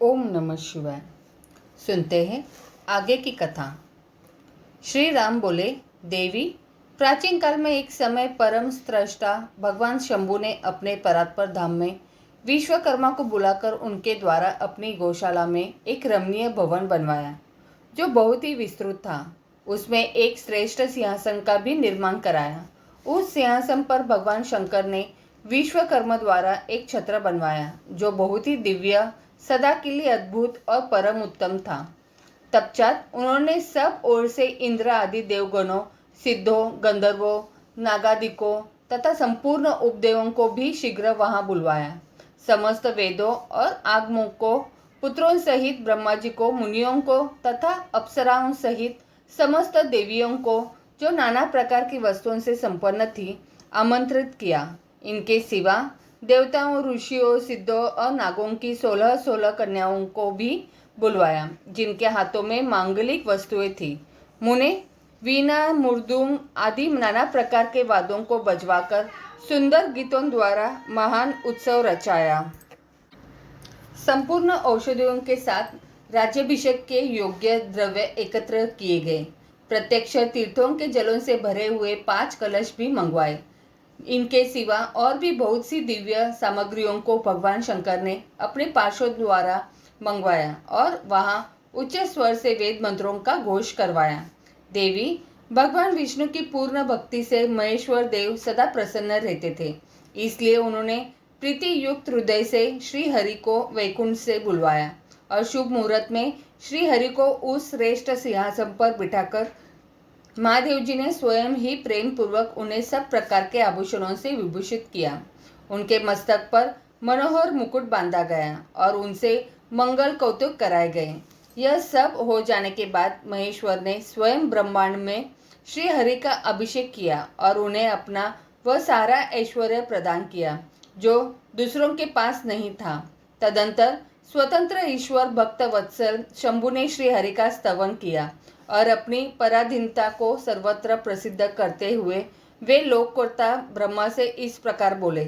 ओम नमः शिवाय। सुनते हैं आगे की कथा। श्री राम बोले, देवी, प्राचीन काल में एक समय परम स्रष्टा भगवान शंभु ने अपने परात्पर धाम में विश्वकर्मा को बुलाकर उनके द्वारा अपनी गौशाला में एक रमणीय भवन बनवाया, जो बहुत ही विस्तृत था। उसमें एक श्रेष्ठ सिंहासन का भी निर्माण कराया। उस सिंहासन पर भगवान शंकर ने विश्वकर्मा द्वारा एक छत्र बनवाया, जो बहुत ही दिव्य, सदा के लिए अद्भुत और परम उत्तम था। तत्पश्चात उन्होंने सब ओर से इंद्र आदि देवगणों, सिद्धों, गंधर्वों, नागादिकों तथा संपूर्ण उपदेवों को भी शीघ्र वहां बुलवाया। समस्त वेदों और आगमों को, पुत्रों सहित ब्रह्मा जी को, मुनियों को तथा अप्सराओं सहित समस्त देवियों को, जो नाना प्रकार की वस्तुओं से संपन्न थी, आमंत्रित किया। इनके सिवा देवताओं, ऋषियों, सिद्धों और नागों की 16 कन्याओं को भी बुलवाया, जिनके हाथों में मांगलिक वस्तुएं थी। मुने वीणा, मुर्दुंग आदि नाना प्रकार के वाद्यों को बजवाकर सुंदर गीतों द्वारा महान उत्सव रचाया। संपूर्ण औषधियों के साथ राज्याभिषेक के योग्य द्रव्य एकत्र किए गए। प्रत्यक्ष तीर्थों के जलों से भरे हुए 5 कलश भी मंगवाए। इनके सिवा और भी बहुत सी दिव्य सामग्रियों को भगवान शंकर ने अपने पार्षद द्वारा मंगवाया और वहां उच्च स्वर से वेद मंत्रों का घोष करवाया। देवी, भगवान विष्णु की पूर्ण भक्ति से महेश्वर देव सदा प्रसन्न रहते थे, इसलिए उन्होंने प्रीति युक्त हृदय से श्री हरि को वैकुंठ से बुलवाया और शुभ मुहूर्त में श्री हरि को उस श्रेष्ठ सिंहासन पर बिठाकर महादेव जी ने स्वयं ही प्रेम पूर्वक उन्हें सब प्रकार के आभूषणों से विभूषित किया। उनके मस्तक पर मनोहर मुकुट बांधा गया और उनसे मंगल कौतुक कराए गए। यह सब हो जाने के बाद महेश्वर ने स्वयं ब्रह्मांड में श्री हरि का अभिषेक किया और उन्हें अपना वह सारा ऐश्वर्य प्रदान किया, जो दूसरों के पास नहीं था। तदंतर स्वतंत्र ईश्वर भक्त वत्सल शंभु ने श्री हरि का स्तवन किया और अपनी पराधीनता को सर्वत्र प्रसिद्ध करते हुए वे लोककर्ता ब्रह्मा से इस प्रकार बोले।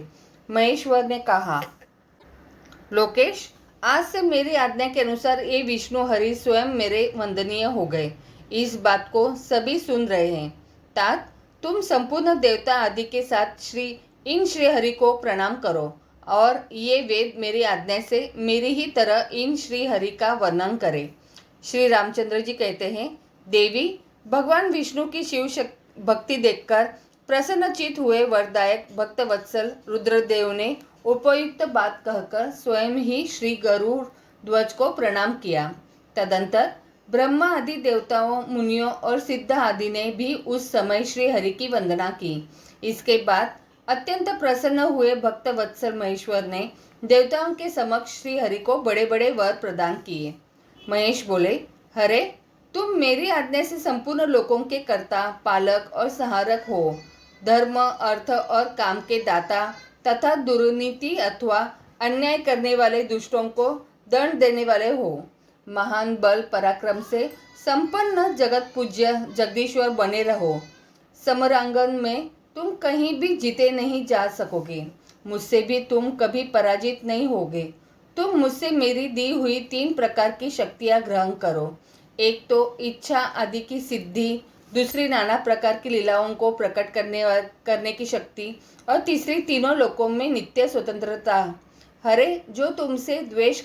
महेश्वर ने कहा, लोकेश, आज से मेरी आज्ञा के अनुसार ये विष्णु हरि स्वयं मेरे वंदनीय हो गए। इस बात को सभी सुन रहे हैं। तात, तुम संपूर्ण देवता आदि के साथ इन श्री हरि को प्रणाम करो और ये वेद मेरी आज्ञा से मेरी ही तरह इन श्री हरि का वर्णन करें। श्री रामचंद्र जी कहते हैं, देवी, भगवान विष्णु की शिव भक्ति देखकर प्रसन्नचित हुए वरदायक भक्त वत्सल रुद्रदेव ने उपयुक्त बात कहकर स्वयं ही श्री गरुड़ ध्वज को प्रणाम किया। तदंतर ब्रह्मा आदि देवताओं, मुनियों और सिद्ध आदि ने भी उस समय श्री हरि की वंदना की। इसके बाद अत्यंत प्रसन्न हुए भक्त वत्सल महेश्वर ने देवताओं के समक्ष श्री हरि को बड़े बड़े वर प्रदान किए। महेश बोले, हरे, तुम मेरी आज्ञा से संपूर्ण लोकों के कर्ता, पालक और संहारक हो। धर्म, अर्थ और काम के दाता तथा दुर्नीति अथवा अन्याय करने वाले दुष्टों को दंड देने वाले हो। महान बल पराक्रम से संपन्न जगत पूज्य जगदीश्वर बने रहो। समरांगन में तुम कहीं भी जीते नहीं जा सकोगे। मुझसे भी तुम कभी पराजित नहीं होगे। तुम मुझसे मेरी दी हुई 3 प्रकार की शक्तियां ग्रहण करो। एक तो इच्छा आदि की सिद्धि, दूसरी नाना प्रकार की लीलाओं को प्रकट करने की शक्ति और तीसरी तीनों लोकों में नित्य स्वतंत्रता। हरे, जो तुमसे द्वेष